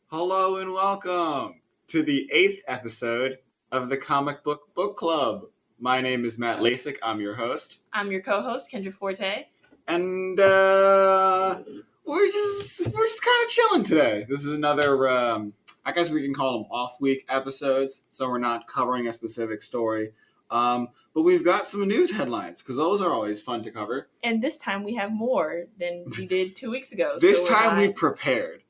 Hello and welcome to the 8th episode of the Comic Book Club. My name is Matt Lasik. I'm your host. I'm your co-host, Kendra Forte. And we're just kind of chilling today. This is another, I guess we can call them off-week episodes, so we're not covering a specific story. But we've got some news headlines, because those are always fun to cover. And this time we have more than we did 2 weeks ago. This time we prepared.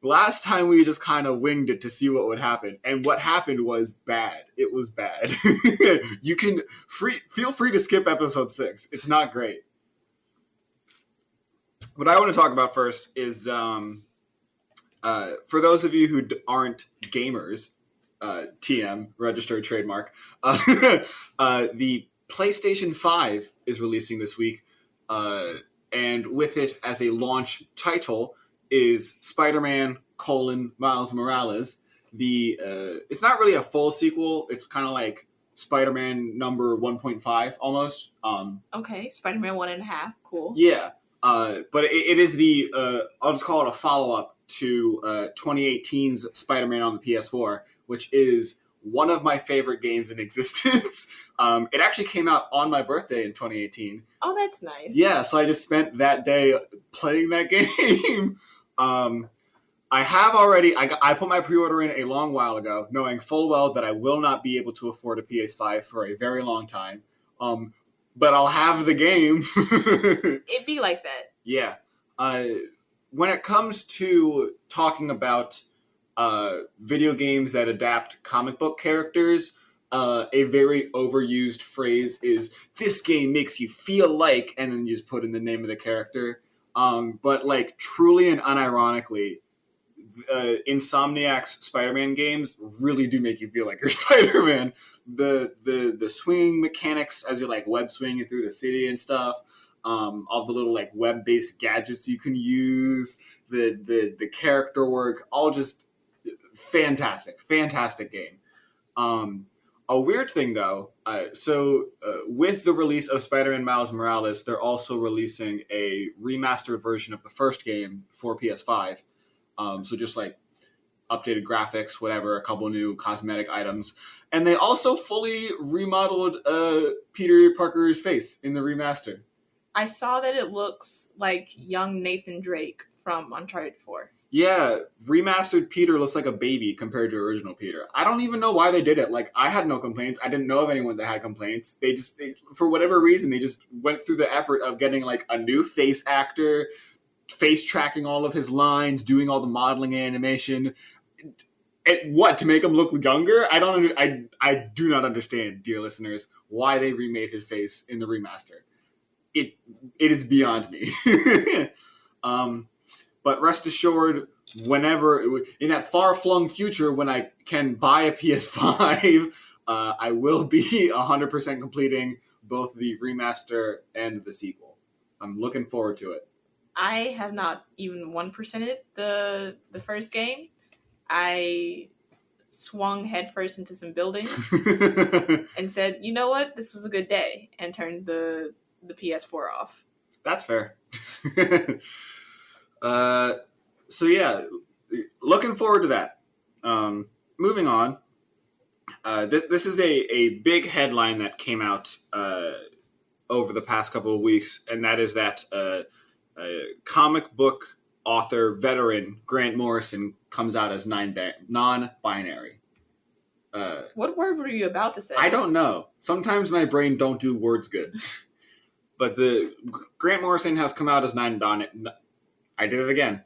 Last time we just kind of winged it to see what would happen, and what happened was bad. It was bad. You can feel free to skip episode 6. It's not great. What I want to talk about first is, for those of you who aren't gamers, TM, registered trademark, the PlayStation 5 is releasing this week, and with it as a launch title is Spider-Man: Miles Morales. It's not really a full sequel. It's kind of like Spider-Man number 1.5 almost. Okay, Spider-Man 1.5. Cool. Yeah, but it is I'll just call it a follow-up to 2018's Spider-Man on the PS4, which is one of my favorite games in existence. It actually came out on my birthday in 2018. Oh, that's nice. Yeah, so I just spent that day playing that game. I have already. I put my pre-order in a long while ago, knowing full well that I will not be able to afford a PS5 for a very long time. But I'll have the game. It'd be like that. Yeah. When it comes to talking about video games that adapt comic book characters, a very overused phrase is, "This game makes you feel like," and then you just put in the name of the character. But like truly and unironically, Insomniac's Spider-Man games really do make you feel like you're Spider-Man. The swing mechanics as you're like web swinging through the city and stuff, all the little like web-based gadgets you can with the character work, all just fantastic game. A weird thing, though, with the release of Spider-Man Miles Morales, they're also releasing a remastered version of the first game for PS5. So just like updated graphics, whatever, a couple new cosmetic items. And they also fully remodeled Peter Parker's face in the remaster. I saw that it looks like young Nathan Drake from Uncharted 4. Yeah, remastered Peter looks like a baby compared to original Peter. I don't even know why they did it. Like, I had no complaints. I didn't know of anyone that had complaints. They for whatever reason, they just went through the effort of getting, like, a new face actor, face tracking all of his lines, doing all the modeling animation. What, to make him look younger? I do not understand, dear listeners, why they remade his face in the remaster. It is beyond me. But rest assured, whenever, in that far-flung future when I can buy a PS5, I will be 100% completing both the remaster and the sequel. I'm looking forward to it. I have not even 1%ed the first game. I swung headfirst into some buildings and said, you know what, this was a good day, and turned the PS4 off. That's fair. So yeah, looking forward to that. Moving on, this is a big headline that came out over the past couple of weeks, and that is that comic book author veteran Grant Morrison comes out as non-binary. What word were you about to say? I don't know. Sometimes my brain don't do words good. But the Grant Morrison has come out as non-binary. I did it again.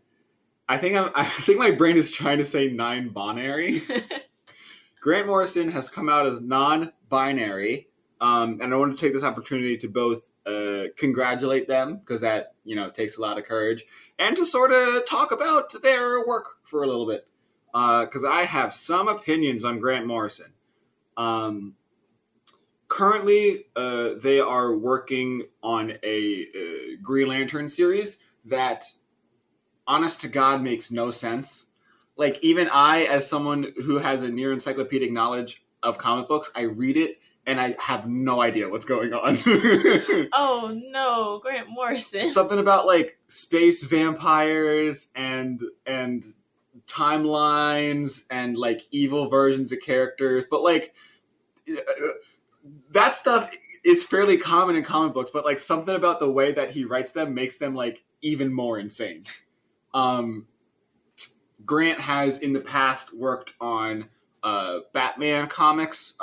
I think my brain is trying to say non-binary. Grant Morrison has come out as non-binary, and I want to take this opportunity to both congratulate them, because that takes a lot of courage, and to sort of talk about their work for a little bit, because I have some opinions on Grant Morrison. Currently, they are working on a Green Lantern series that, honest to God, makes no sense. Like, even I, as someone who has a near encyclopedic knowledge of comic books, I read it and I have no idea what's going on. Oh no, Grant Morrison. Something about like space vampires and timelines and like evil versions of characters, but like that stuff is fairly common in comic books, but like something about the way that he writes them makes them like even more insane. Grant has in the past worked on Batman comics.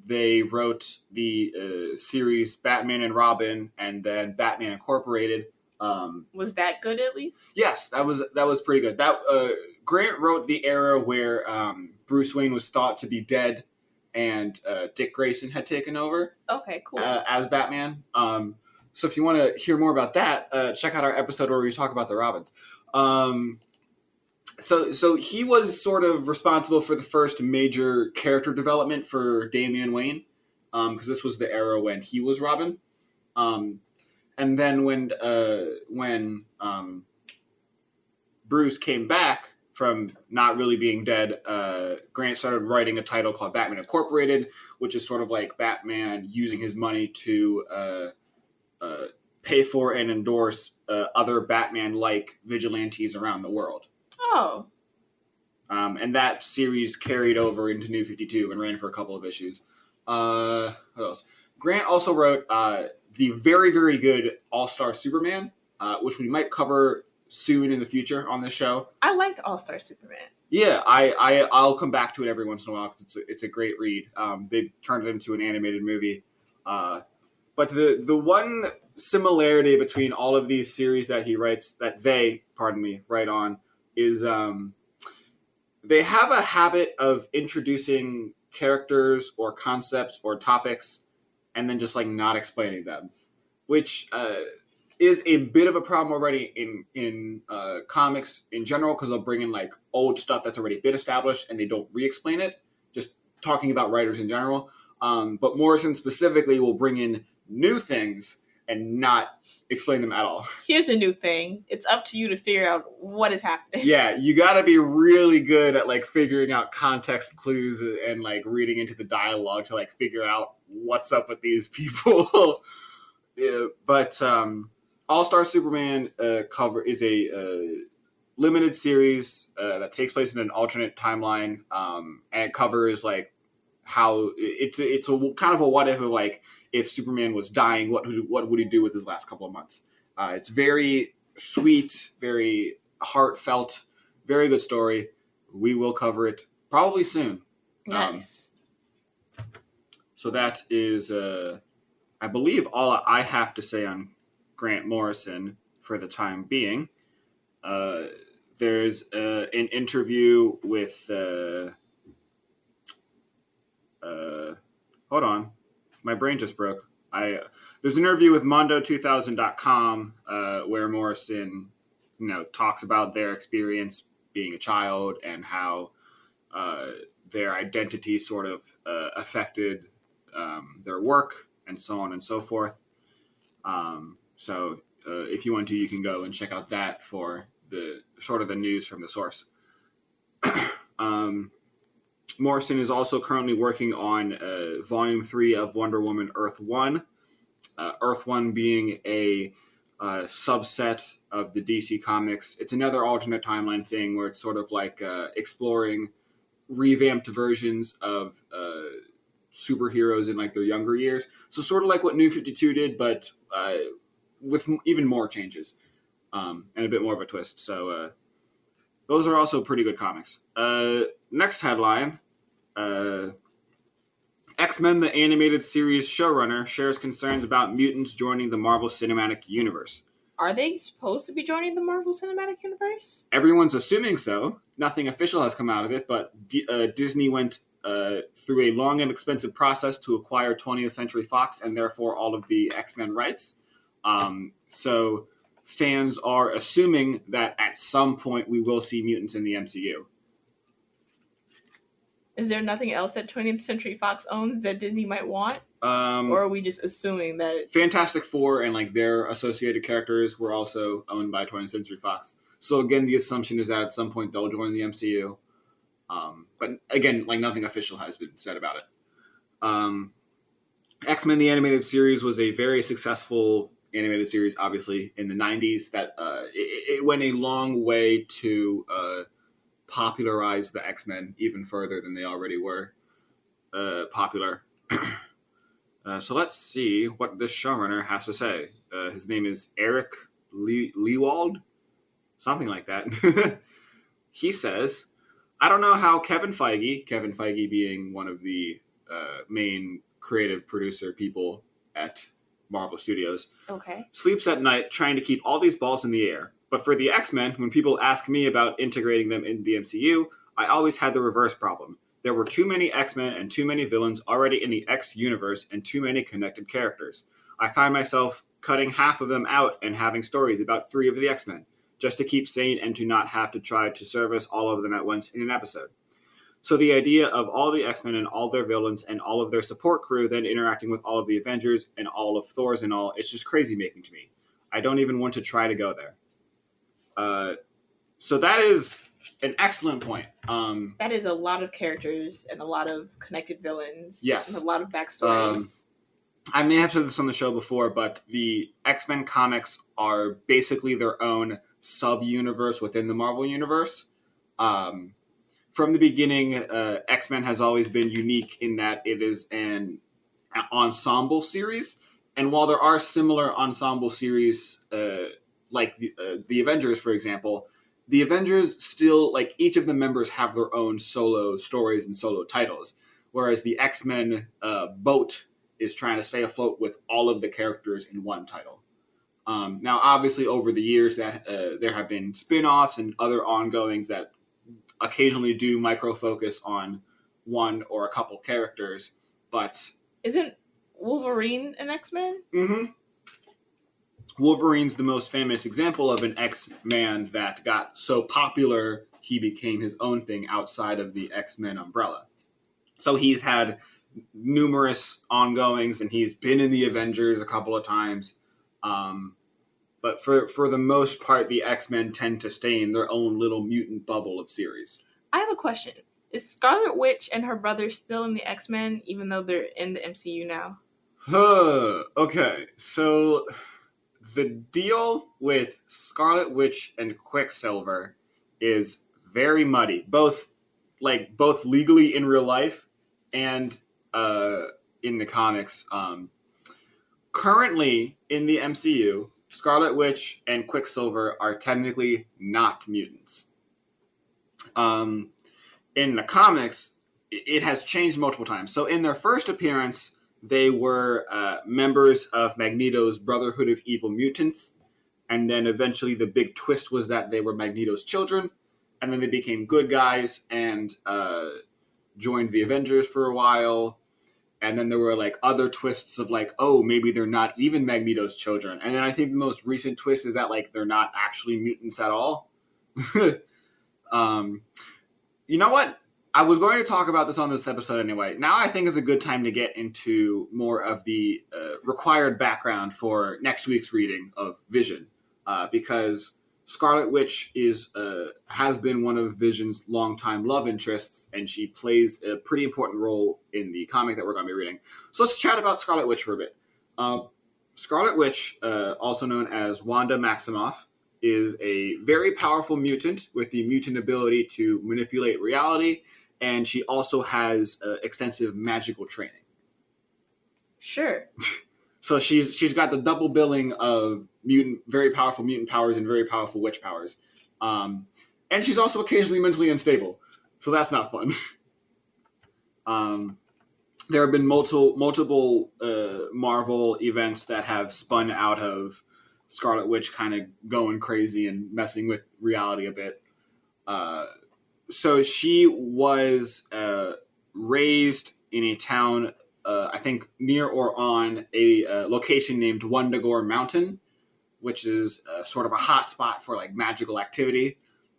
They wrote the series Batman and Robin, and then Batman Incorporated. Was that good at least? Yes, that was pretty good. That Grant wrote the era where Bruce Wayne was thought to be dead, and Dick Grayson had taken over. Okay, cool. As Batman. So if you want to hear more about that, check out our episode where we talk about the Robins. So he was sort of responsible for the first major character development for Damian Wayne, because this was the era when he was Robin. And then when Bruce came back from not really being dead, Grant started writing a title called Batman Incorporated, which is sort of like Batman using his money to pay for and endorse other Batman-like vigilantes around the world. Oh. And that series carried over into New 52 and ran for a couple of issues. What else? Grant also wrote the very, very good All-Star Superman, which we might cover soon in the future on this show. I liked All-Star Superman. Yeah, I'll come back to it every once in a while because it's a great read. They turned it into an animated movie. But the one similarity between all of these series that he writes, write on, is they have a habit of introducing characters or concepts or topics and then just like not explaining them, which is a bit of a problem already in comics in general, because they'll bring in like old stuff that's already been established and they don't re-explain it, just talking about writers in general. But Morrison specifically will bring in new things and not explain them at all. Here's a new thing. It's up to you to figure out what is happening. Yeah, you got to be really good at like figuring out context clues and like reading into the dialogue to like figure out what's up with these people. Yeah, but All-Star Superman is a limited series that takes place in an alternate timeline, and it covers like how it's a kind of a what if of like, if Superman was dying, what would he do with his last couple of months? It's very sweet, very heartfelt, very good story. We will cover it probably soon. Nice. So that is, I believe, all I have to say on Grant Morrison for the time being. There's an interview with... hold on. My brain just broke. There's an interview with Mondo2000.com where Morrison, talks about their experience being a child and how their identity sort of affected their work and so on and so forth. So if you want to, you can go and check out that for the sort of the news from the source. Morrison is also currently working on Volume 3 of Wonder Woman Earth 1. Earth 1 being a subset of the DC Comics. It's another alternate timeline thing where it's sort of like exploring revamped versions of superheroes in like their younger years. So sort of like what New 52 did, but with even more changes and a bit more of a twist. So those are also pretty good comics. Next headline. X-Men the Animated Series showrunner shares concerns about mutants joining the Marvel Cinematic Universe. Are they supposed to be joining the Marvel Cinematic Universe? Everyone's assuming so. Nothing official has come out of it, but Disney went through a long and expensive process to acquire 20th Century Fox and therefore all of the X-Men rights. So fans are assuming that at some point we will see mutants in the MCU. Is there nothing else that 20th Century Fox owns that Disney might want? Or are we just assuming that... Fantastic Four and like their associated characters were also owned by 20th Century Fox. So again, the assumption is that at some point they'll join the MCU. But again, like nothing official has been said about it. X-Men the Animated Series was a very successful animated series, obviously, in the 90s. That it went a long way to popularize the X-Men even further than they already were popular. So let's see what this showrunner has to say. His name is Eric Lewald, something like that. He says, I don't know how Kevin Feige being one of the main creative producer people at Marvel Studios, sleeps at night trying to keep all these balls in the air. But for the X-Men, when people ask me about integrating them in the MCU, I always had the reverse problem. There were too many X-Men and too many villains already in the X universe and too many connected characters. I find myself cutting half of them out and having stories about 3 of the X-Men, just to keep sane and to not have to try to service all of them at once in an episode. So the idea of all the X-Men and all their villains and all of their support crew then interacting with all of the Avengers and all of Thor's and all, it's just crazy making to me. I don't even want to try to go there. So that is an excellent point. That is a lot of characters and a lot of connected villains. Yes. And a lot of backstories. I may have said this on the show before, but the X-Men comics are basically their own sub-universe within the Marvel Universe. From the beginning, X-Men has always been unique in that it is an ensemble series. And while there are similar ensemble series, like the Avengers, for example, the Avengers still, like, each of the members have their own solo stories and solo titles. Whereas the X-Men boat is trying to stay afloat with all of the characters in one title. Now, obviously, over the years, that there have been spin-offs and other ongoings that occasionally do micro-focus on one or a couple characters, but... Isn't Wolverine an X-Men? Mm-hmm. Wolverine's the most famous example of an X-Man that got so popular he became his own thing outside of the X-Men umbrella. So he's had numerous ongoings, and he's been in the Avengers a couple of times. But for the most part, the X-Men tend to stay in their own little mutant bubble of series. I have a question. Is Scarlet Witch and her brother still in the X-Men, even though they're in the MCU now? Okay, so the deal with Scarlet Witch and Quicksilver is very muddy. Both legally in real life and in the comics. Currently, in the MCU, Scarlet Witch and Quicksilver are technically not mutants. In the comics, it has changed multiple times. So in their first appearance, they were members of Magneto's Brotherhood of Evil Mutants. And then eventually the big twist was that they were Magneto's children. And then they became good guys and joined the Avengers for a while. And then there were like other twists of like, oh, maybe they're not even Magneto's children. And then I think the most recent twist is that like they're not actually mutants at all. You know what? I was going to talk about this on this episode anyway. Now I think is a good time to get into more of the required background for next week's reading of Vision. Because Scarlet Witch has been one of Vision's longtime love interests, and she plays a pretty important role in the comic that we're going to be reading. So let's chat about Scarlet Witch for a bit. Scarlet Witch, also known as Wanda Maximoff, is a very powerful mutant with the mutant ability to manipulate reality, and she also has extensive magical training. Sure. So she's got the double billing of very powerful mutant powers and very powerful witch powers. And she's also occasionally mentally unstable. So that's not fun. There have been multiple Marvel events that have spun out of Scarlet Witch kind of going crazy and messing with reality a bit. So she was raised in a town, I think near or on a location named Wundagore Mountain, which is sort of a hot spot for like magical activity.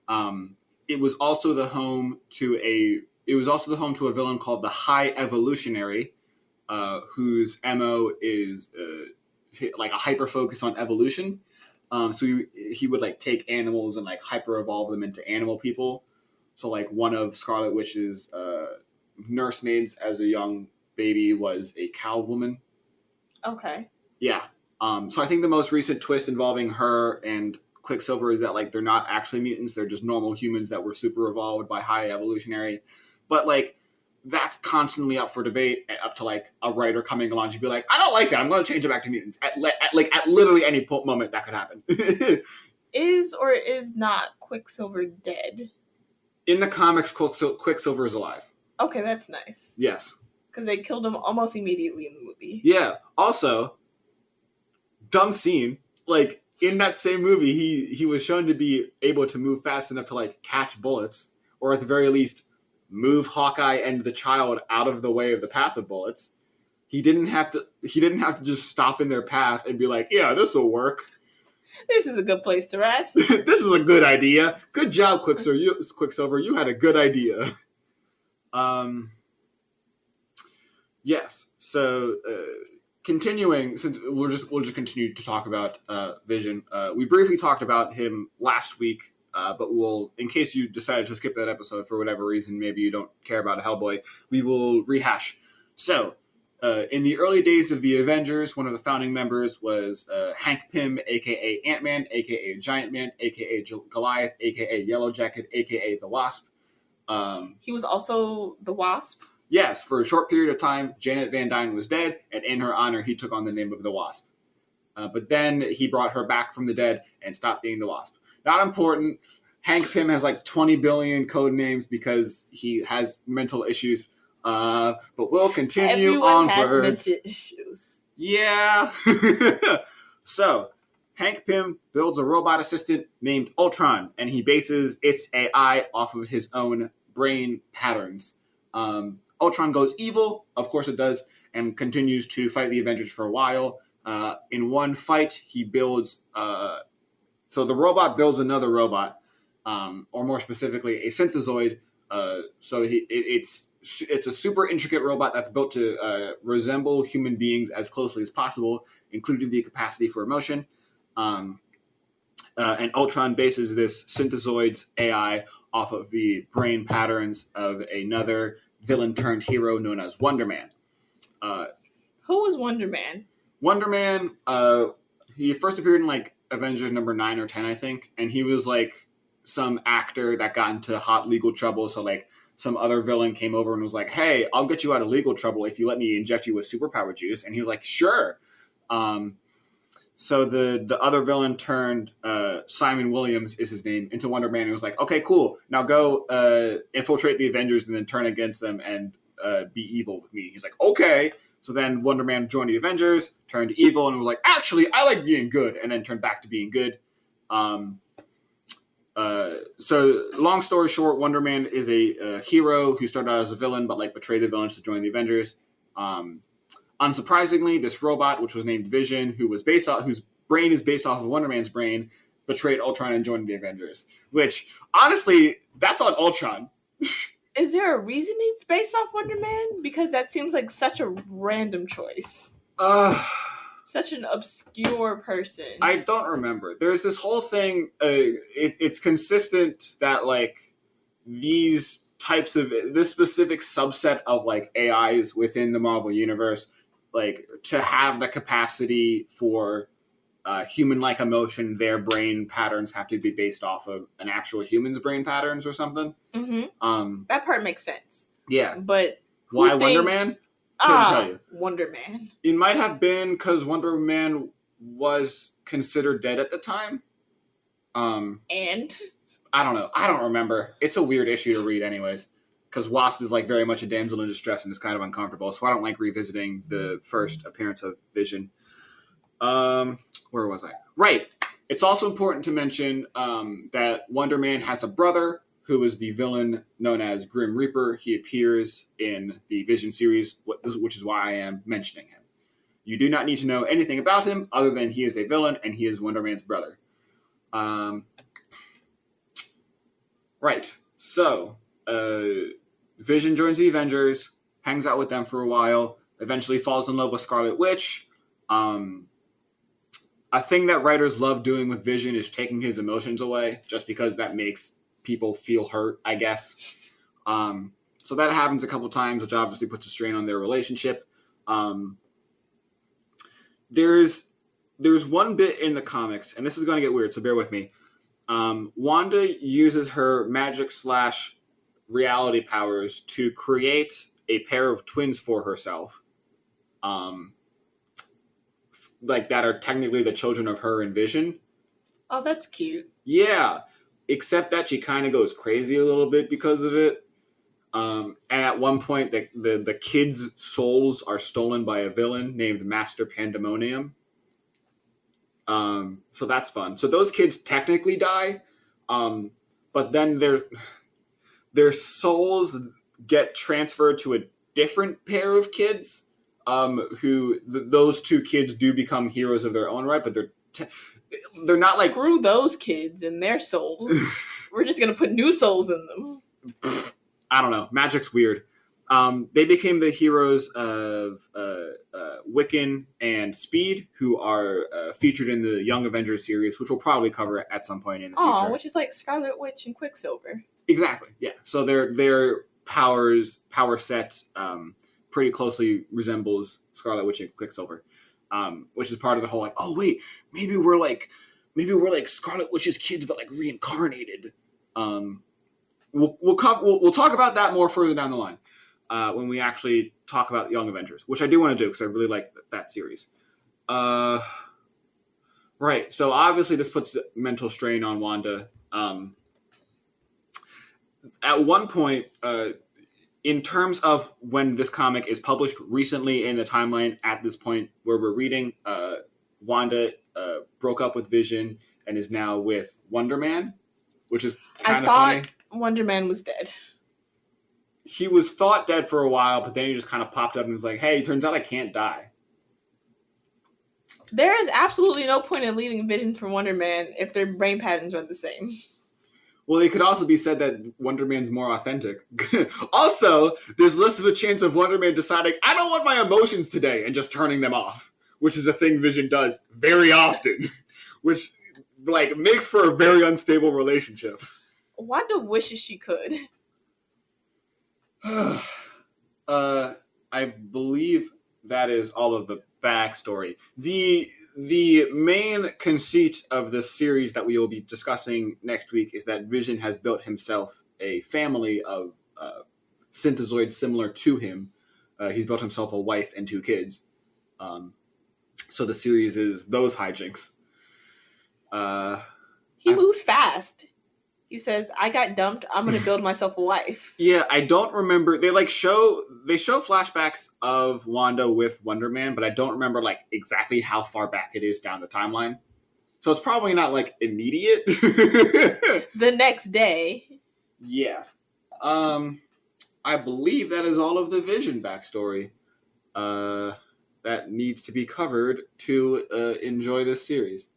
It was also the home to a villain called the High Evolutionary, whose MO is like a hyper focus on evolution. So he would like take animals and like hyper evolve them into animal people. So like one of Scarlet Witch's nursemaids as a young baby was a cow woman. Okay. Yeah. So I think the most recent twist involving her and Quicksilver is that like they're not actually mutants, they're just normal humans that were super evolved by high evolutionary. But like that's constantly up for debate, up to like a writer coming along to be like, I don't like that, I'm going to change it back to mutants at literally any moment that could happen. Is or is not Quicksilver dead? In the comics, Quicksilver is alive. Okay, that's nice. Yes. Because they killed him almost immediately in the movie. Yeah. Also, dumb scene. Like, in that same movie, he was shown to be able to move fast enough to, like, catch bullets. Or at the very least, move Hawkeye and the child out of the way of the path of bullets. He didn't have to just stop in their path and be like, yeah, this will work. This is a good place to rest. This is a good idea. Good job, Quicksilver. You had a good idea. Yes. So, continuing, since we'll just continue to talk about Vision. We briefly talked about him last week, but in case you decided to skip that episode for whatever reason, maybe you don't care about Hellboy, we will rehash. So, in the early days of the Avengers, one of the founding members was Hank Pym, a.k.a. Ant-Man, a.k.a. Giant Man, a.k.a. Goliath, a.k.a. Yellow Jacket, a.k.a. the Wasp. He was also the Wasp? Yes, for a short period of time, Janet Van Dyne was dead, and in her honor, he took on the name of the Wasp. But then he brought her back from the dead and stopped being the Wasp. Not important. Hank Pym has like 20 billion code names because he has mental issues. But we'll continue onward. Everyone has mental issues. Yeah. So, Hank Pym builds a robot assistant named Ultron, and he bases its AI off of his own brain patterns. Ultron goes evil, of course it does, and continues to fight the Avengers for a while. In one fight, he builds... so the robot builds another robot, or more specifically, a synthezoid. It's a super intricate robot that's built to resemble human beings as closely as possible, including the capacity for emotion. And Ultron bases this synthezoid's AI off of the brain patterns of another villain-turned-hero known as Wonder Man. Who was Wonder Man? Wonder Man, he first appeared in like Avengers number 9 or 10, I think, and he was like some actor that got into hot legal trouble, so like some other villain came over and was like, hey, I'll get you out of legal trouble if you let me inject you with superpower juice. And he was like, sure. So the other villain turned Simon Williams is his name into Wonder Man. And was like, okay, cool. Now go infiltrate the Avengers and then turn against them and be evil with me. He's like, okay. So then Wonder Man joined the Avengers, turned evil, and was like, actually, I like being good. And then turned back to being good. So long story short, Wonder Man is a hero who started out as a villain, but like betrayed the villains to join the Avengers. Unsurprisingly, this robot, which was named Vision, whose brain is based off of Wonder Man's brain, betrayed Ultron and joined the Avengers. Which, honestly, that's on Ultron. Is there a reason it's based off Wonder Man? Because that seems like such a random choice. Such an obscure person. I don't remember. There's this whole thing. It's consistent that like this specific subset of like AIs within the Marvel universe, like to have the capacity for human-like emotion, their brain patterns have to be based off of an actual human's brain patterns or something. Mm-hmm. That part makes sense. Yeah, but why Wonder Man? Couldn't tell you. Wonder Man. It might have been because Wonder Man was considered dead at the time. And? I don't know. I don't remember. It's a weird issue to read anyways. Because Wasp is like very much a damsel in distress and is kind of uncomfortable. So I don't like revisiting the first appearance of Vision. Where was I? Right. It's also important to mention that Wonder Man has a brother who is the villain known as Grim Reaper. He appears in the Vision series, which is why I am mentioning him. You do not need to know anything about him other than he is a villain and he is Wonder Man's brother. Right. So, Vision joins the Avengers, hangs out with them for a while, eventually falls in love with Scarlet Witch. A thing that writers love doing with Vision is taking his emotions away, just because that makes people feel hurt, I guess. So that happens a couple times, which obviously puts a strain on their relationship. There's there's one bit in the comics, and this is going to get weird, so bear with me. Wanda uses her magic / reality powers to create a pair of twins for herself, like that are technically the children of her and Vision. Oh, that's cute. Yeah, except that she kind of goes crazy a little bit because of it. And at one point, the kids' souls are stolen by a villain named Master Pandemonium. So that's fun. So those kids technically die, but then their souls get transferred to a different pair of kids, who those two kids do become heroes of their own right, but they're not like... Screw those kids and their souls. We're just gonna put new souls in them. I don't know. Magic's weird. They became the heroes of Wiccan and Speed, who are featured in the Young Avengers series, which we'll probably cover at some point in the future. Oh, which is like Scarlet Witch and Quicksilver. Exactly. Yeah. So their power set pretty closely resembles Scarlet Witch and Quicksilver, which is part of the whole like, oh wait, maybe we're like Scarlet Witch's kids, but like reincarnated. We'll talk about that more further down the line. When we actually talk about Young Avengers, which I do want to do because I really like that series. Right, so obviously this puts mental strain on Wanda. At one point, in terms of when this comic is published recently in the timeline, at this point where we're reading, Wanda broke up with Vision and is now with Wonder Man, which is kind of funny. Wonder Man was dead. He was thought dead for a while, but then he just kind of popped up and was like, hey, it turns out I can't die. There is absolutely no point in leaving Vision for Wonder Man if their brain patterns are the same. Well, it could also be said that Wonder Man's more authentic. Also, there's less of a chance of Wonder Man deciding, I don't want my emotions today, and just turning them off, which is a thing Vision does very often, which like makes for a very unstable relationship. Wanda wishes she could. I believe that is all of the backstory. The main conceit of this series that we will be discussing next week is that Vision has built himself a family of synthezoids similar to him. He's built himself a wife and 2 kids. So the series is those hijinks. He moves fast. He says, I got dumped. I'm going to build myself a wife. Yeah, I don't remember. They show flashbacks of Wanda with Wonder Man, but I don't remember like exactly how far back it is down the timeline. So it's probably not like immediate. The next day. Yeah. I believe that is all of the Vision backstory that needs to be covered to enjoy this series.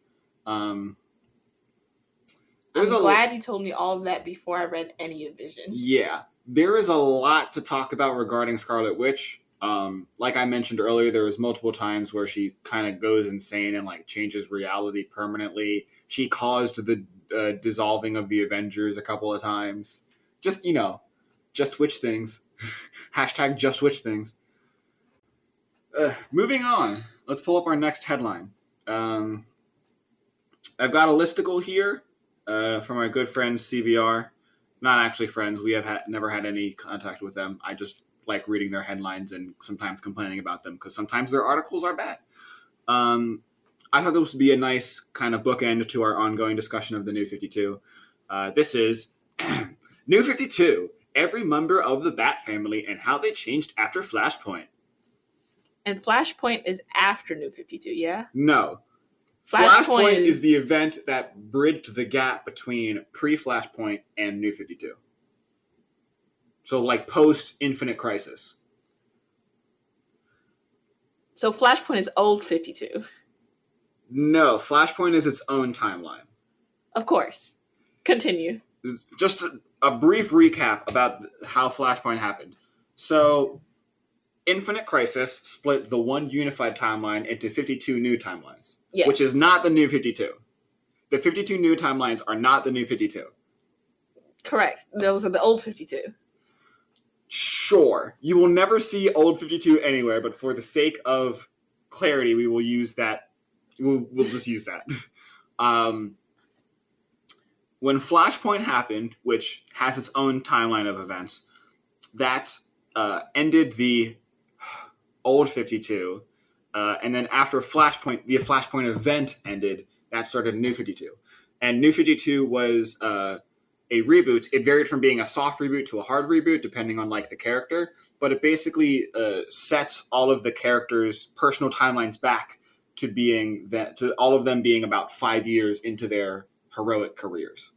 I'm glad you told me all of that before I read any of Vision. Yeah. There is a lot to talk about regarding Scarlet Witch. Like I mentioned earlier, there was multiple times where she kind of goes insane and like changes reality permanently. She caused the dissolving of the Avengers a couple of times. Just, just witch things. Hashtag just witch things. Moving on. Let's pull up our next headline. I've got a listicle here. From our good friends CBR. Not actually friends. We have never had any contact with them. I just like reading their headlines and sometimes complaining about them because sometimes their articles are bad. I thought this would be a nice kind of bookend to our ongoing discussion of the New 52. This is New 52, every member of the Bat family and how they changed after Flashpoint. And Flashpoint is after New 52, yeah? No. Flashpoint is the event that bridged the gap between pre-Flashpoint and New 52. So, like, post-Infinite Crisis. So Flashpoint is old 52. No, Flashpoint is its own timeline. Of course. Continue. Just a brief recap about how Flashpoint happened. So, Infinite Crisis split the one unified timeline into 52 new timelines. Yes. Which is not the New 52. The 52 new timelines are not the New 52. Correct. Those are the old 52. Sure. You will never see old 52 anywhere, but for the sake of clarity, we will use that We'll just use that. When Flashpoint happened, which has its own timeline of events, that ended the old 52, and then after Flashpoint, the Flashpoint event ended, that started New 52. And New 52 was a reboot. It varied from being a soft reboot to a hard reboot, depending on like the character. But it basically sets all of the characters' personal timelines back to being to all of them being about 5 years into their heroic careers.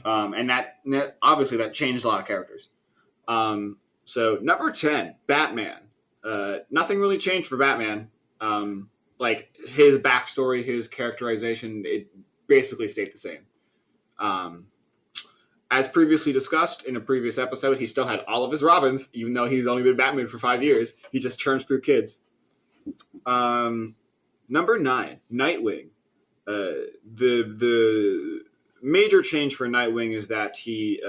And that obviously that changed a lot of characters. So number 10, Batman. Nothing really changed for Batman. Like his backstory, his characterization, it basically stayed the same. As previously discussed in a previous episode, he still had all of his Robins, even though he's only been Batman for 5 years. He just churns through kids. Number 9, Nightwing. The major change for Nightwing is that he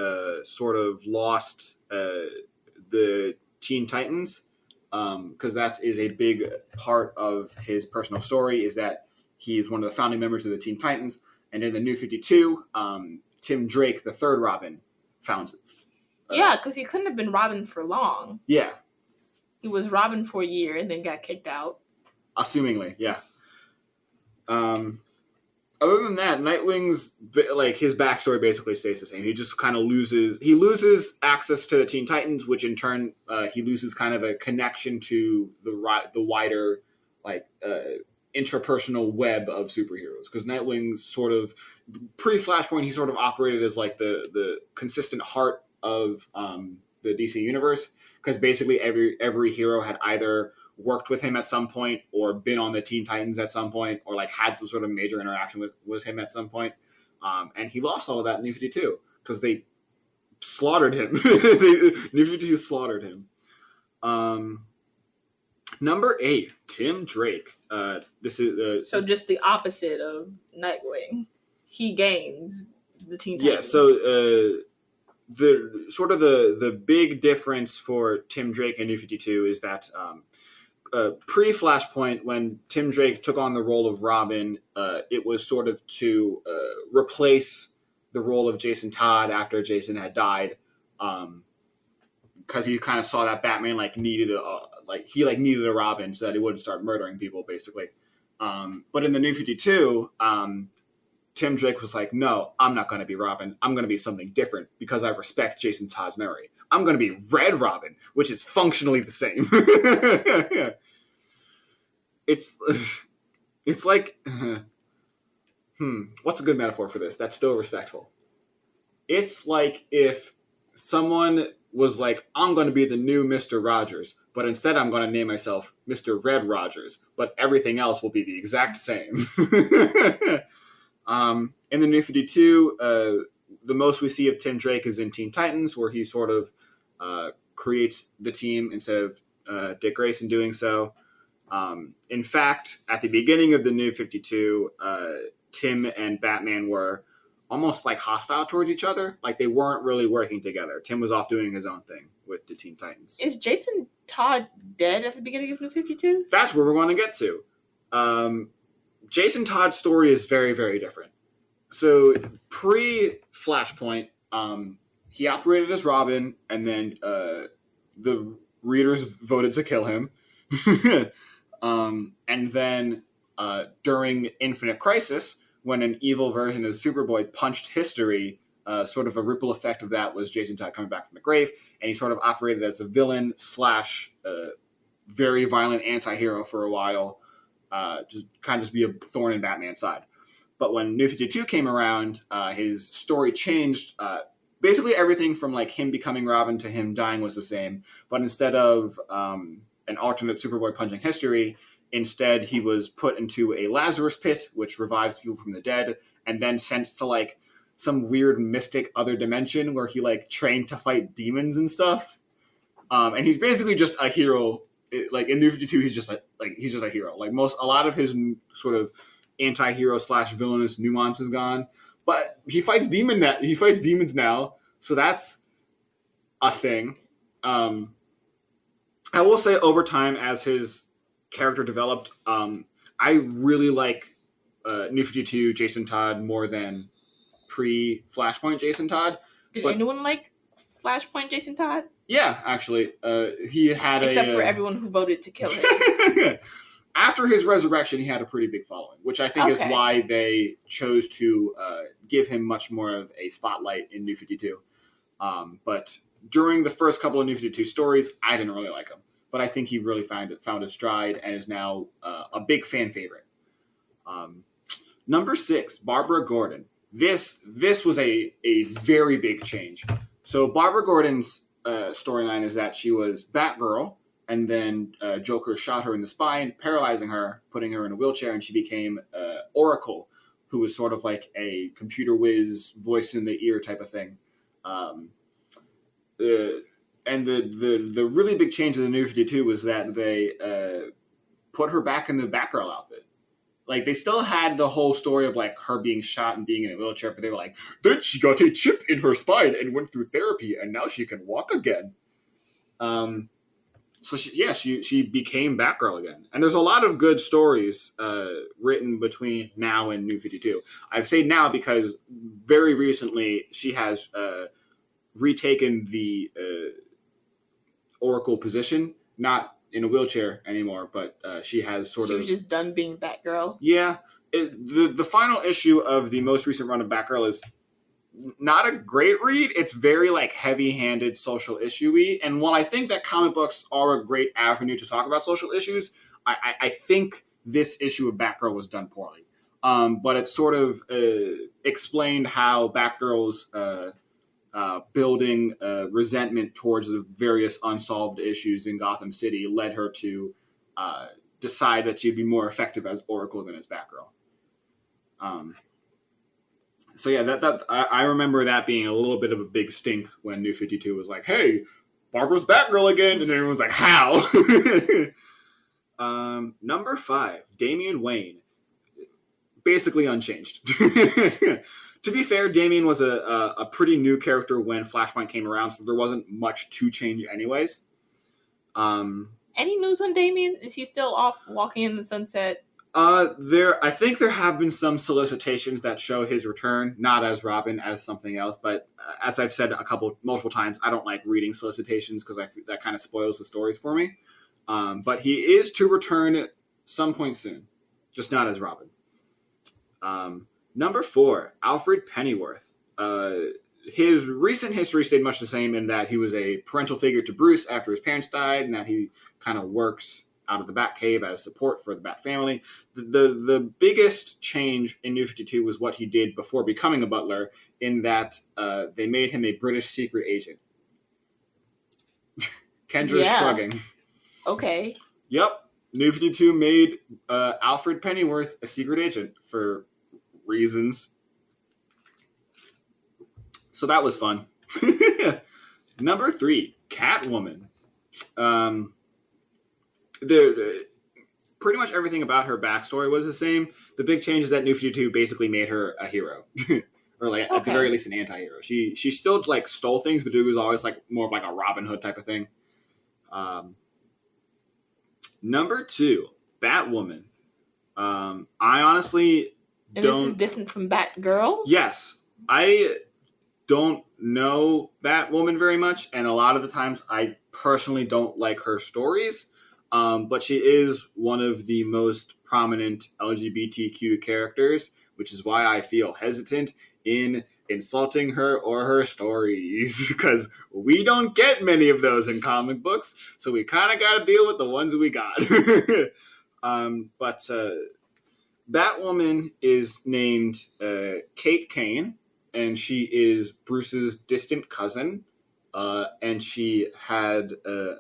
sort of lost the Teen Titans, because that is a big part of his personal story, is that he is one of the founding members of the Teen Titans. And in the New 52, Tim Drake, the third Robin, founds it. Yeah, because he couldn't have been Robin for long. Yeah. He was Robin for a year and then got kicked out. Assumingly, yeah. Other than that, Nightwing's, like, his backstory basically stays the same. He just kind of loses access to the Teen Titans, which in turn, he loses kind of a connection to the wider, like, interpersonal web of superheroes. Because Nightwing's sort of, pre-Flashpoint, he sort of operated as, like, the consistent heart of the DC universe. Because basically every hero had either worked with him at some point or been on the Teen Titans at some point or like had some sort of major interaction with him at some point. And he lost all of that in New 52 because they slaughtered him. New 52 slaughtered him. Number 8, Tim Drake. This is so just the opposite of Nightwing. He gains the Teen Titans. Yeah, so the sort of the big difference for Tim Drake in New 52 is that pre-Flashpoint, when Tim Drake took on the role of Robin, it was sort of to replace the role of Jason Todd after Jason had died, because he kind of saw that Batman needed a Robin so that he wouldn't start murdering people, basically. But in the New 52, Tim Drake was like, no, I'm not going to be Robin. I'm going to be something different because I respect Jason Todd's memory. I'm going to be Red Robin, which is functionally the same. It's like, what's a good metaphor for this that's still respectful? It's like if someone was like, I'm going to be the new Mr. Rogers, but instead I'm going to name myself Mr. Red Rogers, but everything else will be the exact same. In the New 52, the most we see of Tim Drake is in Teen Titans, where he sort of creates the team instead of Dick Grayson doing so. In fact, at the beginning of the New 52, Tim and Batman were almost like hostile towards each other. Like they weren't really working together. Tim was off doing his own thing with the Teen Titans. Is Jason Todd dead at the beginning of New 52? That's where we're going to get to. Jason Todd's story is very, very different. So pre-Flashpoint, he operated as Robin, and then the readers voted to kill him. And then during Infinite Crisis, when an evil version of Superboy punched history, sort of a ripple effect of that was Jason Todd coming back from the grave, and he sort of operated as a villain / very violent anti-hero for a while, to kind of just be a thorn in Batman's side. But when New 52 came around, his story changed. Basically everything from like him becoming Robin to him dying was the same, but instead of an alternate Superboy punching history, instead he was put into a Lazarus pit, which revives people from the dead, and then sent to like some weird mystic other dimension where he like trained to fight demons and stuff. And he's basically just a hero. Like in New 52, he's just a hero. Like a lot of his sort of anti-hero / villainous nuance is gone, but he fights demons now, so that's a thing. I will say over time, as his character developed, I really like New 52 Jason Todd more than pre-Flashpoint Jason Todd. Did anyone like Flashpoint Jason Todd? Yeah, actually. He had Except for everyone who voted to kill him. After his resurrection, he had a pretty big following, which I think is why they chose to give him much more of a spotlight in New 52. But during the first couple of New 52 stories, I didn't really like him. But I think he really found his stride and is now a big fan favorite. Number 6, Barbara Gordon. This was a very big change. So Barbara Gordon's storyline is that she was Batgirl, and then Joker shot her in the spine, paralyzing her, putting her in a wheelchair, and she became Oracle, who was sort of like a computer whiz, voice in the ear type of thing. And the really big change in the New 52 was that they put her back in the Batgirl outfit. Like, they still had the whole story of, like, her being shot and being in a wheelchair, but they were like, then she got a chip in her spine and went through therapy, and now she can walk again. So, she became Batgirl again. And there's a lot of good stories written between now and New 52. I say now because very recently she has retaken the Oracle position, not in a wheelchair anymore, but she has she was just done being Batgirl. Yeah. The final issue of the most recent run of Batgirl is not a great read. It's very, like, heavy-handed social issue-y. And while I think that comic books are a great avenue to talk about social issues, I think this issue of Batgirl was done poorly. But it sort of explained how Batgirl's building resentment towards the various unsolved issues in Gotham City led her to decide that she'd be more effective as Oracle than as Batgirl. So yeah, that I remember that being a little bit of a big stink when New 52 was like, "Hey, Barbara's Batgirl again," and everyone was like, "How?" Number 5, Damian Wayne, basically unchanged. To be fair, Damian was a pretty new character when Flashpoint came around, so there wasn't much to change anyways. Any news on Damian? Is he still off walking in the sunset? I think there have been some solicitations that show his return, not as Robin, as something else. But as I've said multiple times, I don't like reading solicitations because that kind of spoils the stories for me. But he is to return some point soon, just not as Robin. Number 4, Alfred Pennyworth. His recent history stayed much the same in that he was a parental figure to Bruce after his parents died, and that he kind of works out of the Batcave as support for the Bat family. The biggest change in New 52 was what he did before becoming a butler, in that they made him a British secret agent. Kendra's shrugging. Okay. Yep. New 52 made Alfred Pennyworth a secret agent for reasons. So that was fun. Number 3, Catwoman. Pretty much everything about her backstory was the same. The big change is that New 52 basically made her a hero. Or at the very least an anti-hero. She still like stole things, but it was always like more of like a Robin Hood type of thing. Number 2, Batwoman. I honestly And this is different from Batgirl? Yes. I don't know Batwoman very much, and a lot of the times I personally don't like her stories. But she is one of the most prominent LGBTQ characters, which is why I feel hesitant in insulting her or her stories, because we don't get many of those in comic books, so we kind of got to deal with the ones we got. But Batwoman is named Kate Kane, and she is Bruce's distant cousin. And she had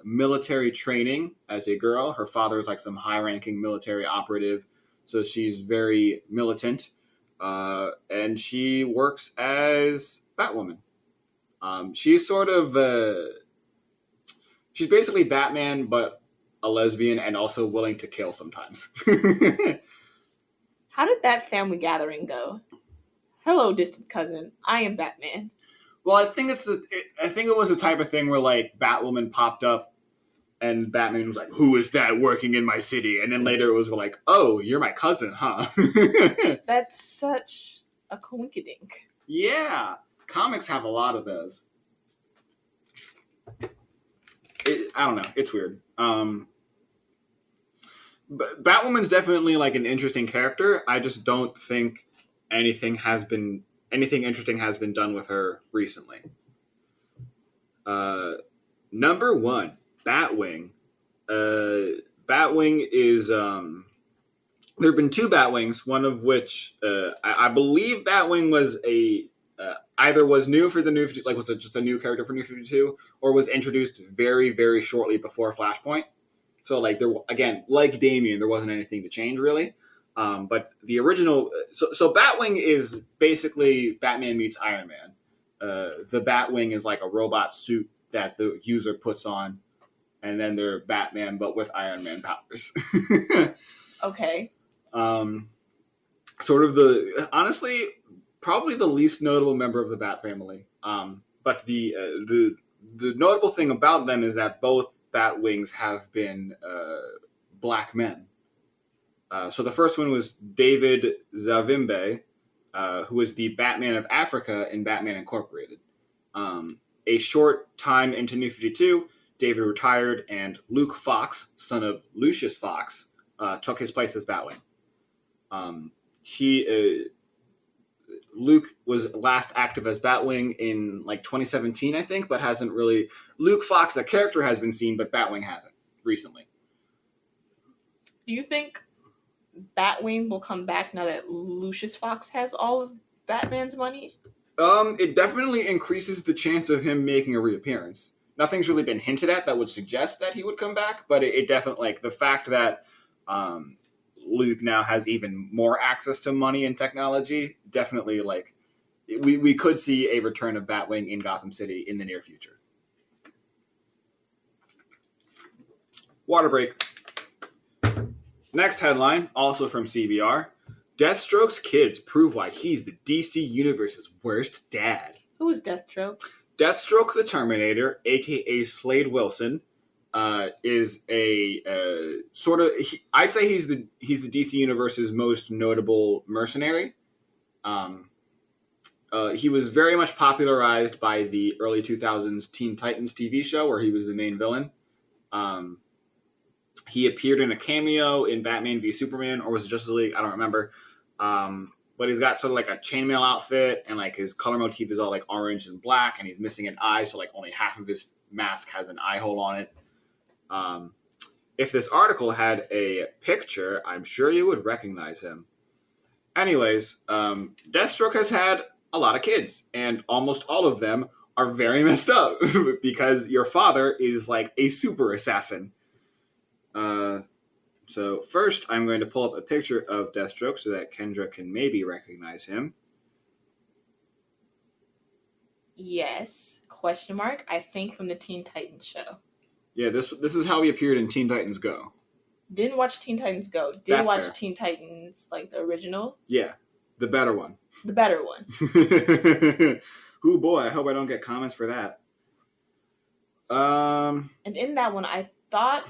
military training as a girl. Her father is like some high-ranking military operative, so she's very militant. And she works as Batwoman. She's sort of... she's basically Batman, but a lesbian and also willing to kill sometimes. How did that family gathering go? Hello, distant cousin. I am Batman. Well, I think it was the type of thing where like Batwoman popped up And Batman was like, "Who is that working in my city?" And then later it was like, "Oh, you're my cousin, huh?" That's such a coinkydink. Yeah, comics have a lot of those. I don't know. It's weird. But Batwoman's definitely like an interesting character. I just don't think anything interesting has been done with her recently. Number 1, Batwing. Batwing is there have been 2 Batwings, one of which I believe Batwing was either was new for the new, like was it just a new character for New 52, or was introduced very, very shortly before Flashpoint. So like there again, like Damian, there wasn't anything to change really. But the original, so Batwing is basically Batman meets Iron Man. The Batwing is like a robot suit that the user puts on, and then they're Batman but with Iron Man powers. Okay. Sort of honestly, probably the least notable member of the Bat family. But the notable thing about them is that both Batwings have been black men. So the first one was David Zavimbe, who was the Batman of Africa in Batman Incorporated. A short time into New 52, David retired, and Luke Fox, son of Lucius Fox, took his place as Batwing. Luke was last active as Batwing in like 2017, I think, but hasn't really. Luke Fox, the character, has been seen, but Batwing hasn't recently. Do you think Batwing will come back now that Lucius Fox has all of Batman's money? It definitely increases the chance of him making a reappearance. Nothing's really been hinted at that would suggest that he would come back, but it definitely, like, the fact that Luke now has even more access to money and technology, definitely, like, we could see a return of Batwing in Gotham City in the near future. Water break. Next headline, also from CBR. Deathstroke's kids prove why he's the DC Universe's worst dad. Who is Deathstroke? Deathstroke the Terminator, a.k.a. Slade Wilson, is a sort of... I'd say he's the DC Universe's most notable mercenary. He was very much popularized by the early 2000s Teen Titans TV show, where he was the main villain. He appeared in a cameo in Batman v Superman, or was it Justice League? I don't remember. But he's got sort of like a chainmail outfit, and like his color motif is all like orange and black, and he's missing an eye, so like only half of his mask has an eye hole on it. If this article had a picture, I'm sure you would recognize him. Anyways, Deathstroke has had a lot of kids, and almost all of them are very messed up because your father is like a super assassin. So first, I'm going to pull up a picture of Deathstroke so that Kendra can maybe recognize him. Yes. Question mark. I think from the Teen Titans show. Yeah, this is how he appeared in Teen Titans Go. Didn't watch Teen Titans Go. Did watch fair. Teen Titans, like the original. Yeah, the better one. The better one. Ooh, boy, I hope I don't get comments for that. And in that one, I thought...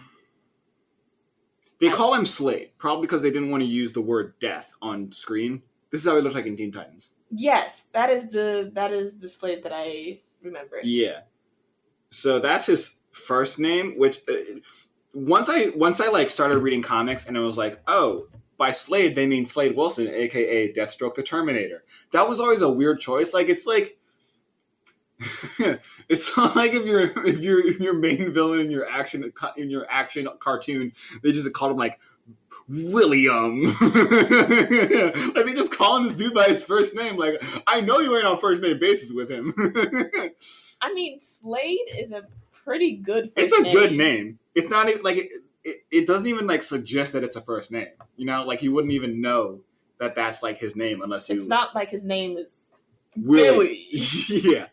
They call him Slade, probably because they didn't want to use the word death on screen. This is how he looked like in Teen Titans. Yes, that is the Slade that I remember. Yeah. So that's his first name, which once I like started reading comics and I was like, oh, by Slade they mean Slade Wilson, aka Deathstroke the Terminator. That was always a weird choice. Like it's like it's not like if your main villain in your action cartoon, they just called him like William. Like they just calling this dude by his first name. Like I know you ain't on first name basis with him. I mean, Slade is a pretty good. It's a good name. It's not even like it doesn't even like suggest that it's a first name. You know, like you wouldn't even know that that's like his name unless you. It's not like his name is Willie. Yeah.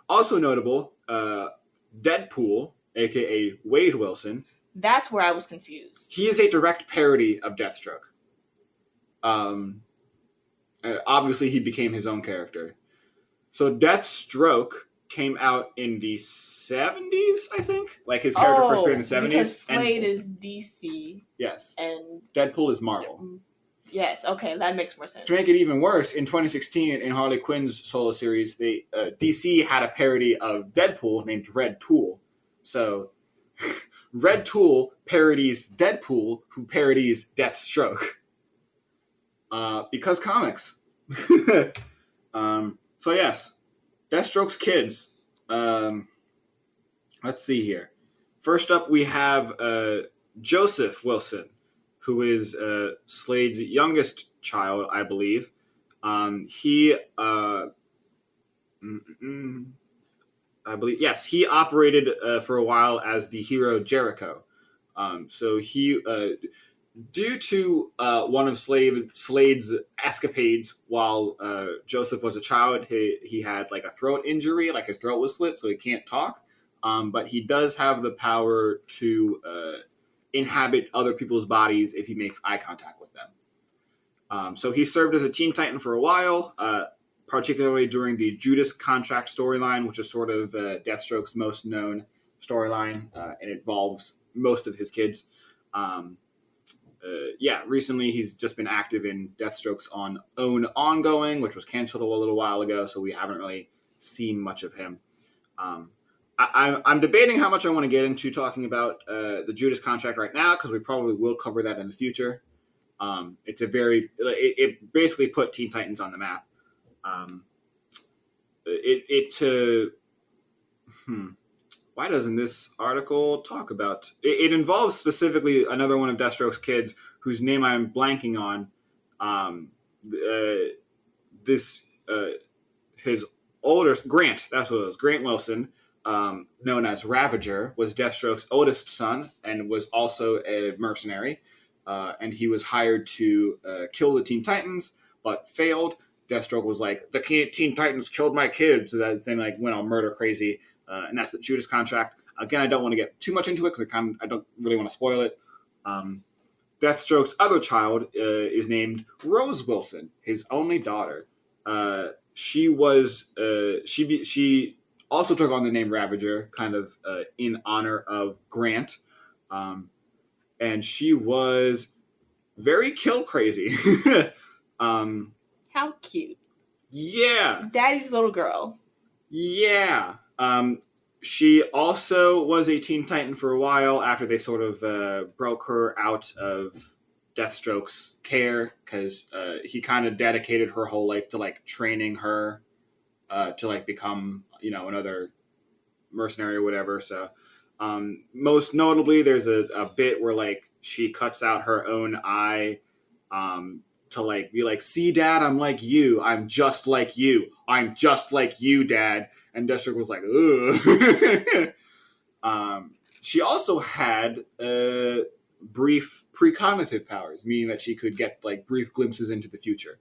Also notable, Deadpool, aka Wade Wilson. That's where I was confused. He is a direct parody of Deathstroke. Obviously, he became his own character. So Deathstroke came out in the 70s, I think. Like his character first appeared in the 70s. Because Slade is DC. Yes. And Deadpool is Marvel. Yes, okay, that makes more sense. To make it even worse, in 2016, in Harley Quinn's solo series, DC had a parody of Deadpool named Red Tool. So, Red Tool parodies Deadpool, who parodies Deathstroke. Because comics. So yes, Deathstroke's kids. Let's see here. First up, we have Joseph Wilson, who is Slade's youngest child, I believe. He operated for a while as the hero Jericho. So he, due to one of Slade's escapades while Joseph was a child, he had like a throat injury, like his throat was slit, so he can't talk. But he does have the power to inhabit other people's bodies if he makes eye contact with them. So he served as a Teen Titan for a while, particularly during the Judas Contract storyline, which is sort of Deathstroke's most known storyline, and involves most of his kids. Recently he's just been active in Deathstroke's own ongoing, which was canceled a little while ago, so we haven't really seen much of him. I'm debating how much I want to get into talking about the Judas Contract right now, because we probably will cover that in the future. It basically put Teen Titans on the map. Why doesn't this article talk about it? Involves specifically another one of Deathstroke's kids, whose name I'm blanking on. His older Grant, that's what it was. Grant Wilson, known as Ravager, was Deathstroke's oldest son and was also a mercenary. And he was hired to kill the Teen Titans, but failed. Deathstroke was like, the Teen Titans killed my kid, so that thing like went all murder crazy. And that's the Judas Contract. Again, I don't want to get too much into it because I don't really want to spoil it. Deathstroke's other child is named Rose Wilson, his only daughter. She also took on the name Ravager, kind of in honor of Grant. And she was very kill crazy. How cute. Yeah. Daddy's little girl. Yeah. She also was a Teen Titan for a while after they sort of broke her out of Deathstroke's care, because he kind of dedicated her whole life to like training her to like become, another mercenary or whatever. So most notably, there's a bit where like she cuts out her own eye to like be like, see, Dad, I'm like you. I'm just like you. I'm just like you, Dad. And Deathstroke was like, ugh. She also had brief precognitive powers, meaning that she could get like brief glimpses into the future.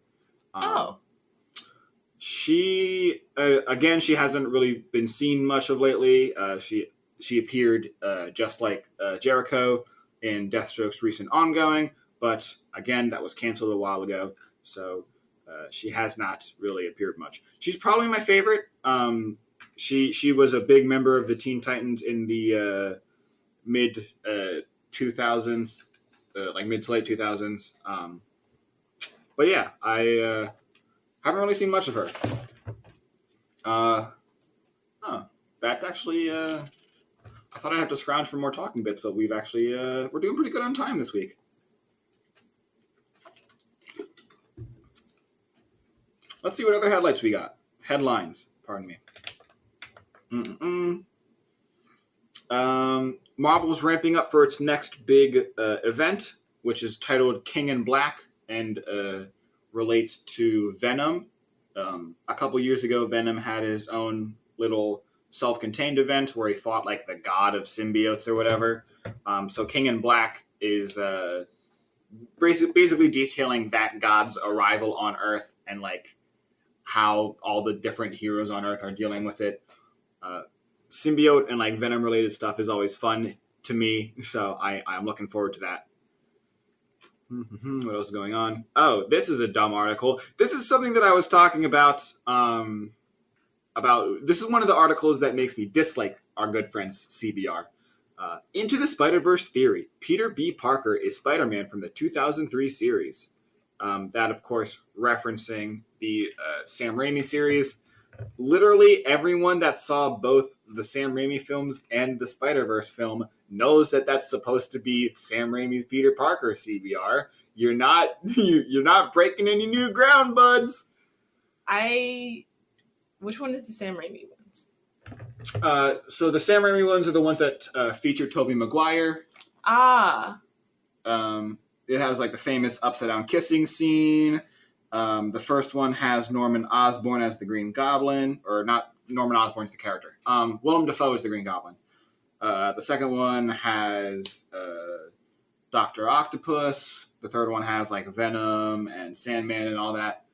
She she hasn't really been seen much of lately. She appeared just like Jericho in Deathstroke's recent ongoing, but again, that was canceled a while ago, so she has not really appeared much. She's probably my favorite. She was a big member of the Teen Titans in the mid 2000s, like mid to late 2000s. But yeah, I haven't really seen much of her. That actually, I thought I'd have to scrounge for more talking bits, but we've actually, we're doing pretty good on time this week. Let's see what other headlines we got. Headlines, pardon me. Marvel's ramping up for its next big event, which is titled King in Black and relates to Venom. A couple years ago, Venom had his own little self-contained event where he fought like the god of symbiotes or whatever. So King in Black is basically detailing that god's arrival on Earth and like how all the different heroes on Earth are dealing with it. Symbiote and like Venom related stuff is always fun to me, so I'm looking forward to that. What else is going on? Oh, this is a dumb article. This is something that I was talking about this is one of the articles that makes me dislike our good friends CBR. Into the Spider-Verse theory. Peter B. Parker is Spider-Man from the 2003 series. That, of course, referencing the Sam Raimi series. Literally everyone that saw both the Sam Raimi films and the Spider-Verse film knows that that's supposed to be Sam Raimi's Peter Parker, CBR. You're not breaking any new ground, buds. Which one is the Sam Raimi ones? So the Sam Raimi ones are the ones that feature Tobey Maguire. It has like the famous upside down kissing scene. The first one has Norman Osborn as the Green Goblin, or not Norman Osborn's the character. Willem Dafoe is the Green Goblin. The second one has Dr. Octopus. The third one has like Venom and Sandman and all that.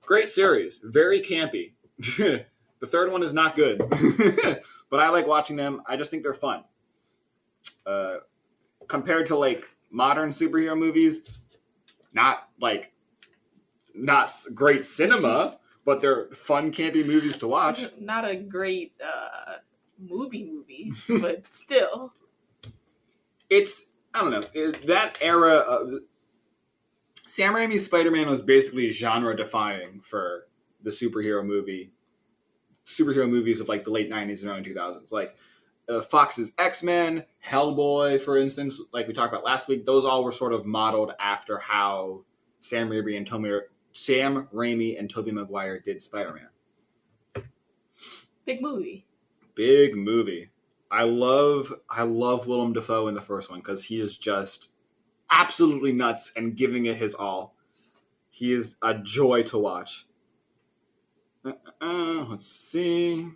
Great series. Very campy. The third one is not good. But I like watching them. I just think they're fun. Compared to like modern superhero movies, not great cinema, but they're fun, campy movies to watch. Not a great movie, but still. It's, I don't know, that era of Sam Raimi's Spider-Man was basically genre-defying for the superhero movies of like the late 90s and early 2000s. Like Fox's X-Men, Hellboy, for instance, like we talked about last week, those all were sort of modeled after how Sam Raimi and Tobey Maguire did Spider-Man. Big movie. I love Willem Dafoe in the first one because he is just absolutely nuts and giving it his all. He is a joy to watch. Let's see.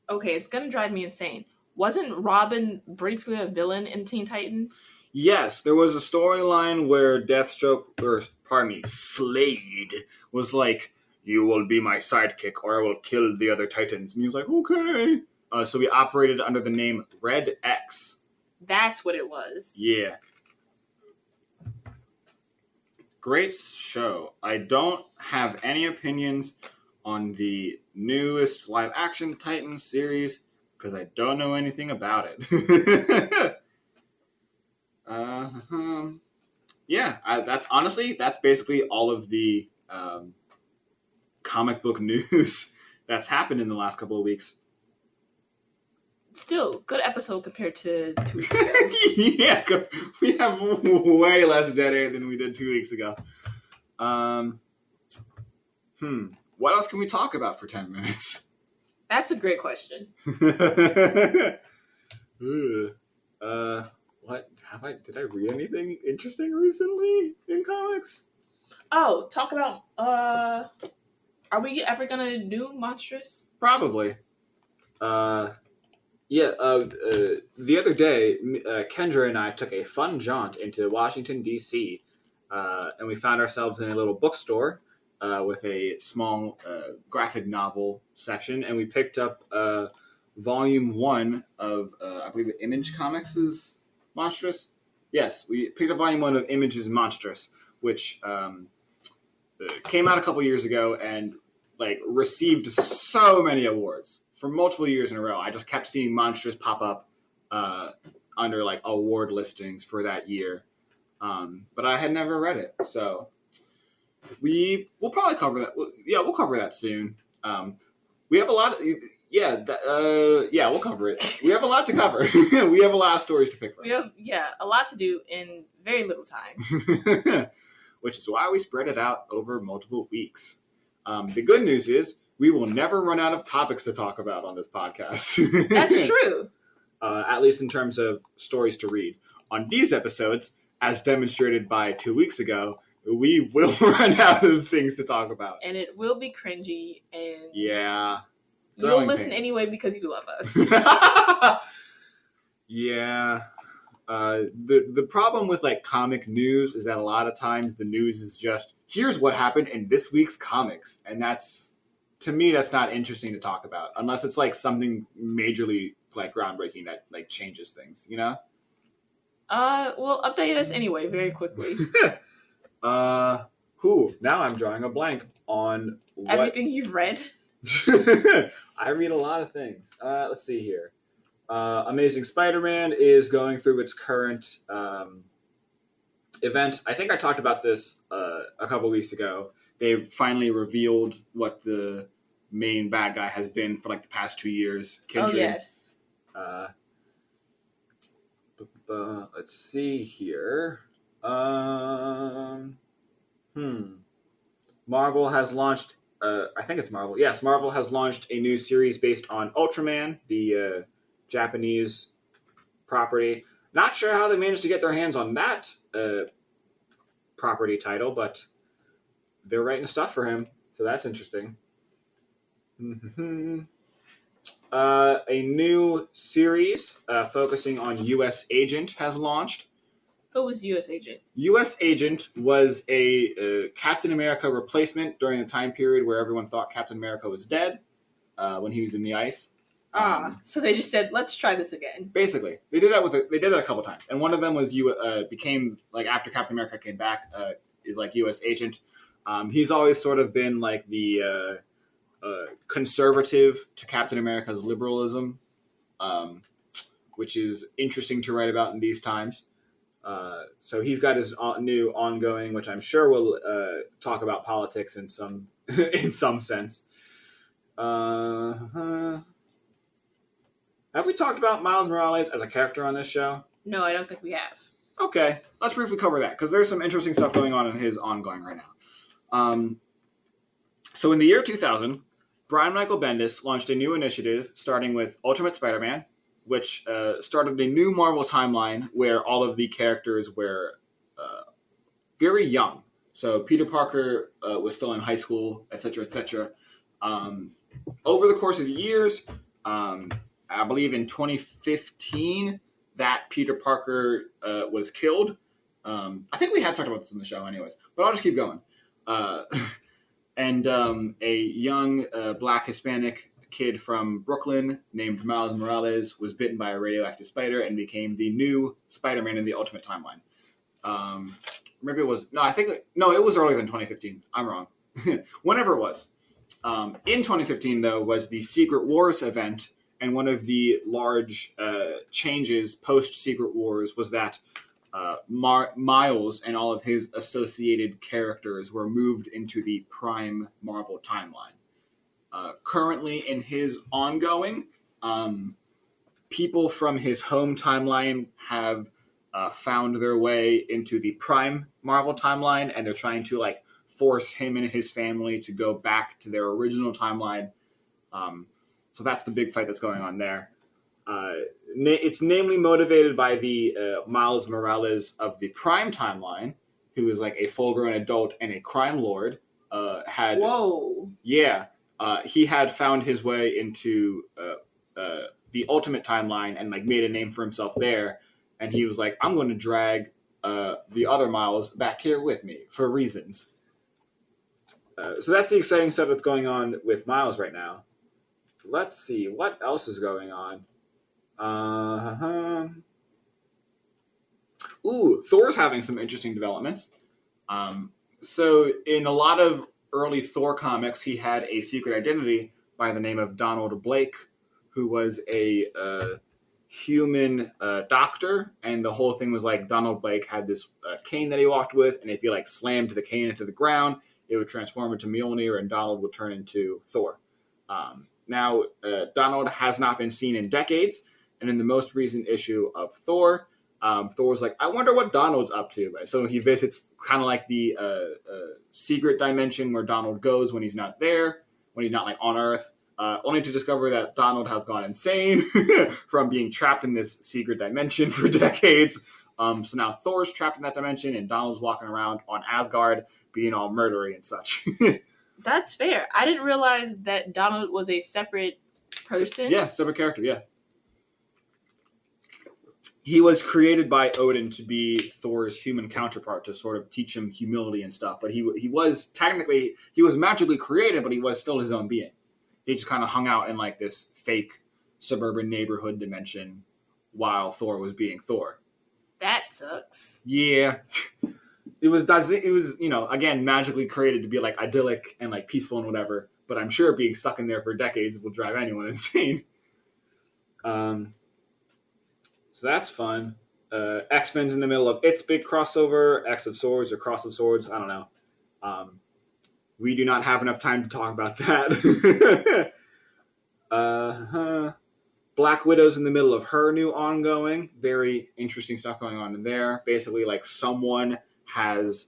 Okay, it's gonna drive me insane. Wasn't Robin briefly a villain in Teen Titans? Yes, there was a storyline where Slade was like, "You will be my sidekick, or I will kill the other Titans." And he was like, "Okay." So we operated under the name Red X. That's what it was. Yeah. Great show. I don't have any opinions on the newest live-action Titans series because I don't know anything about it. Yeah, that's basically all of the comic book news that's happened in the last couple of weeks. Still, good episode compared to 2 weeks ago. Yeah, we have way less dead air than we did 2 weeks ago. What else can we talk about for 10 minutes? That's a great question. Did I read anything interesting recently in comics? Oh, talk about, are we ever gonna do Monstrous? Probably. The other day, Kendra and I took a fun jaunt into Washington, D.C., and we found ourselves in a little bookstore with a small graphic novel section, and we picked up Volume 1 of, I believe, Image Comics' Monstrous. Yes, we picked up Volume 1 of Image's Monstrous, which came out a couple years ago and like received so many awards for multiple years in a row. I just kept seeing Monstrous pop up under like award listings for that year, but I had never read it, so we'll probably cover that. We'll cover that soon. We have a lot. We'll cover it. We have a lot to cover. We have a lot of stories to pick from. We have a lot to do in very little time. Which is why we spread it out over multiple weeks. The good news is we will never run out of topics to talk about on this podcast. That's true. At least in terms of stories to read. On these episodes, as demonstrated by 2 weeks ago, we will run out of things to talk about. And it will be cringy. And yeah. You'll listen anyway because you love us. Yeah. The problem with like comic news is that a lot of times the news is just, here's what happened in this week's comics. And that's, to me, that's not interesting to talk about unless it's like something majorly like groundbreaking that like changes things, you know? Well, update us anyway, very quickly. Now I'm drawing a blank on everything you've read. I read a lot of things. Let's see here. Amazing Spider-Man is going through its current event. I think I talked about this a couple weeks ago. They finally revealed what the main bad guy has been for like the past 2 years. Kendra. Oh, yes. Let's see here. Marvel has launched. I think it's Marvel. Yes, Marvel has launched a new series based on Ultraman, the Japanese property. Not sure how they managed to get their hands on that property title, but they're writing stuff for him, so that's interesting. A new series focusing on U.S. Agent has launched. Who was U.S. Agent? U.S. Agent was a Captain America replacement during a time period where everyone thought Captain America was dead when he was in the ice. So they just said, "Let's try this again." Basically, they did that a couple times, and one of them was became like after Captain America came back is like U.S. Agent. He's always sort of been like the conservative to Captain America's liberalism, which is interesting to write about in these times. So he's got his new ongoing, which I'm sure will talk about politics in some in some sense. Have we talked about Miles Morales as a character on this show? No, I don't think we have. Okay, let's briefly cover that, because there's some interesting stuff going on in his ongoing right now. So in the year 2000, Brian Michael Bendis launched a new initiative starting with Ultimate Spider-Man, which started a new Marvel timeline where all of the characters were very young. So Peter Parker was still in high school, etc., etc. Over the course of the years, I believe in 2015, that Peter Parker was killed. I think we have talked about this in the show anyways, but I'll just keep going. And a young black Hispanic kid from Brooklyn named Miles Morales was bitten by a radioactive spider and became the new Spider-Man in the Ultimate Timeline. Maybe it was... No, it was earlier than 2015. I'm wrong. Whenever it was. In 2015, though, was the Secret Wars event, and one of the large changes post-Secret Wars was that Miles and all of his associated characters were moved into the Prime Marvel timeline. Currently, in his ongoing, people from his home timeline have found their way into the Prime Marvel timeline, and they're trying to force him and his family to go back to their original timeline. So that's the big fight that's going on there. It's namely motivated by the Miles Morales of the Prime timeline, who is like a full-grown adult and a crime lord. Whoa. Yeah. He had found his way into the Ultimate timeline and made a name for himself there. And he was like, I'm going to drag the other Miles back here with me for reasons. So that's the exciting stuff that's going on with Miles right now. Let's see, what else is going on? Thor's having some interesting developments. So in a lot of early Thor comics, he had a secret identity by the name of Donald Blake, who was a human doctor, and the whole thing was Donald Blake had this cane that he walked with, and if you slammed the cane into the ground, it would transform into Mjolnir, and Donald would turn into Thor. Now, Donald has not been seen in decades, and in the most recent issue of Thor, Thor's like, I wonder what Donald's up to. So he visits kind of the secret dimension where Donald goes when he's not there, when he's not on Earth, only to discover that Donald has gone insane from being trapped in this secret dimension for decades. So now Thor's trapped in that dimension, and Donald's walking around on Asgard being all murdery and such. That's fair. I didn't realize that Donald was a separate person. Separate character, yeah. He was created by Odin to be Thor's human counterpart, to sort of teach him humility and stuff. But he was magically created, but he was still his own being. He just kind of hung out in this fake suburban neighborhood dimension while Thor was being Thor. That sucks. Yeah. It was again magically created to be idyllic and peaceful and whatever, but I'm sure being stuck in there for decades will drive anyone insane. So that's fun. X-Men's in the middle of its big crossover, X of Swords or Cross of Swords, I don't know. We do not have enough time to talk about that. Black Widow's in the middle of her new ongoing. Very interesting stuff going on in there. Basically, like, someone has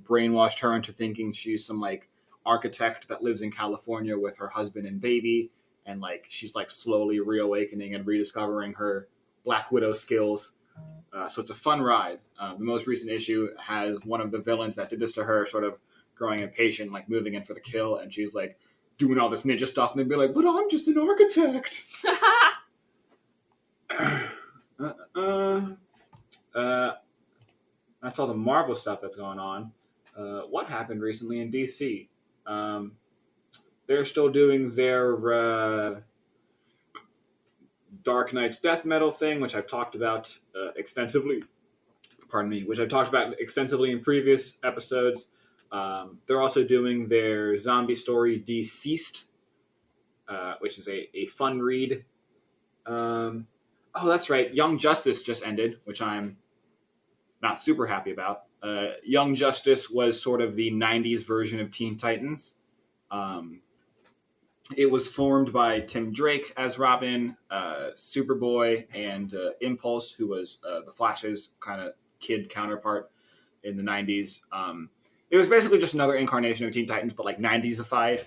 brainwashed her into thinking she's some, like, architect that lives in California with her husband and baby. And, like, she's, like, slowly reawakening and rediscovering her Black Widow skills. So it's a fun ride. The most recent issue has one of the villains that did this to her sort of growing impatient, like, moving in for the kill. And she's, like, doing all this ninja stuff. And they'd be like, but I'm just an architect. That's all the Marvel stuff that's going on. What happened recently in DC? They're still doing their Dark Knight's death metal thing, which I've talked about extensively. Pardon me, which I've talked about extensively in previous episodes. They're also doing their zombie story Deceased, which is a fun read. Oh, that's right. Young Justice just ended, which I'm not super happy about. Young Justice was sort of the 90s version of Teen Titans. It was formed by Tim Drake as Robin, Superboy, and Impulse, who was the Flash's kind of kid counterpart in the 90s. It was basically just another incarnation of Teen Titans, but like 90s-ified.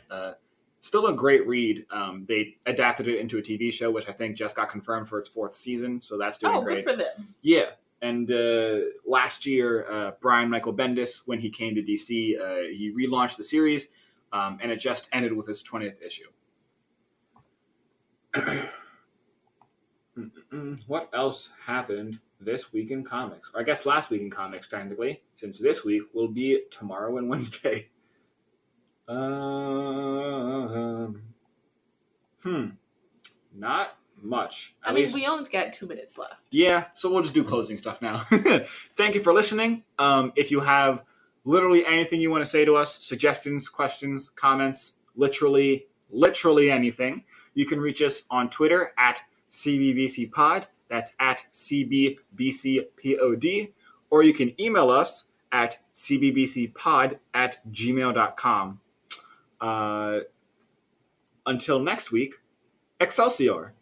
Still a great read. They adapted it into a TV show, which I think just got confirmed for its 4th season, so that's doing great. Good for them. Yeah, and last year, Brian Michael Bendis, when he came to DC, he relaunched the series, and it just ended with its 20th issue. What else happened this week in comics? Or I guess last week in comics, technically, since this week will be tomorrow and Wednesday. Not much. I mean, we only got 2 minutes left. Yeah, so we'll just do closing stuff now. Thank you for listening. If you have literally anything you want to say to us, suggestions, questions, comments, literally anything, you can reach us on Twitter at CBBCPod. That's at CBBCPOD. Or you can email us at cbbcpod@gmail.com. Until next week, Excelsior.